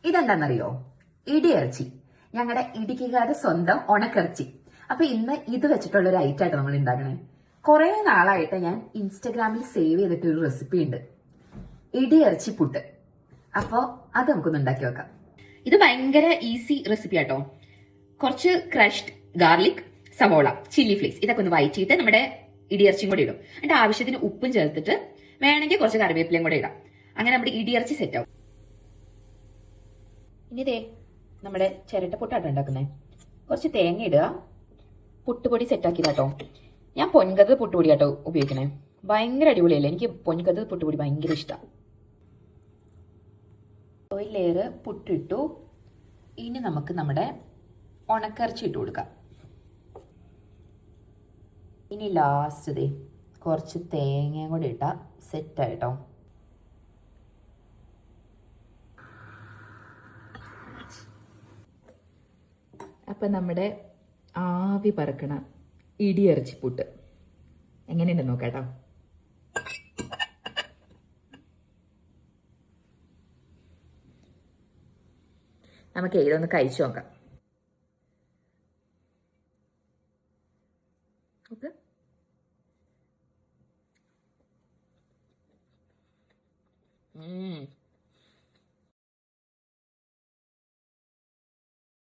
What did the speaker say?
ഇതെന്താണെന്നറിയോ? ഇടിയിറച്ചി. ഞങ്ങളുടെ ഇടുക്കിക്കാരുടെ സ്വന്തം ഉണക്കിറച്ചി. അപ്പൊ ഇന്ന് ഇത് വെച്ചിട്ടുള്ള ഒരു ഐറ്റം ആയിട്ട് നമ്മൾ ഉണ്ടാക്കണേ. കുറെ നാളായിട്ട് ഞാൻ ഇൻസ്റ്റഗ്രാമിൽ സേവ് ചെയ്തിട്ട് ഒരു റെസിപ്പി ഉണ്ട്, ഇടിയിറച്ചി പുട്ട്. അപ്പോ അത് നമുക്കൊന്ന് ഉണ്ടാക്കി വെക്കാം. ഇത് ഭയങ്കര ഈസി റെസിപ്പി ആട്ടോ. കുറച്ച് ക്രഷ്ഡ് ഗാർലിക്, സവോള, ചില്ലി ഫ്ലേക്സ് ഇതൊക്കെ ഒന്ന് വഴറ്റിയിട്ട് നമ്മുടെ ഇടിയിറച്ചിയും കൂടെ ഇടും. എന്നിട്ട് ആവശ്യത്തിന് ഉപ്പും ചേർത്തിട്ട് വേണമെങ്കിൽ കുറച്ച് കറിവേപ്പിലയും കൂടെ ഇടാം. അങ്ങനെ നമ്മുടെ ഇടിയിറച്ചി സെറ്റ് ആവും. ഇനി ഇതേ നമ്മുടെ ചിരട്ട പുട്ടാട്ടോ ഉണ്ടാക്കുന്നത്. കുറച്ച് തേങ്ങ ഇടുക, പുട്ടുപൊടി സെറ്റാക്കിയതാട്ടോ. ഞാൻ പൊൻകത് പുട്ടുപൊടി ആട്ടോ ഉപയോഗിക്കണേ. ഭയങ്കര അടിപൊളിയല്ലേ, എനിക്ക് പൊൻകത് പുട്ടുപൊടി ഭയങ്കര ഇഷ്ടമാണ്. ഒരു ലെയർ പുട്ടിട്ടു. ഇനി നമുക്ക് നമ്മുടെ ഉണക്കറിച്ചി ഇട്ട് കൊടുക്കാം. ഇനി ലാസ്റ്റ് ദേ കുറച്ച് തേങ്ങയും കൂടി ഇട്ടാൽ സെറ്റായിട്ടോ. അപ്പം നമ്മുടെ ആവി പറക്കണ ഇടിയിറച്ചിപ്പുട്ട് എങ്ങനെയുണ്ടെന്ന് നോക്കാട്ടോ. നമുക്ക് ഇതൊന്ന് കഴിച്ചു നോക്കാം. ഓക്കെ,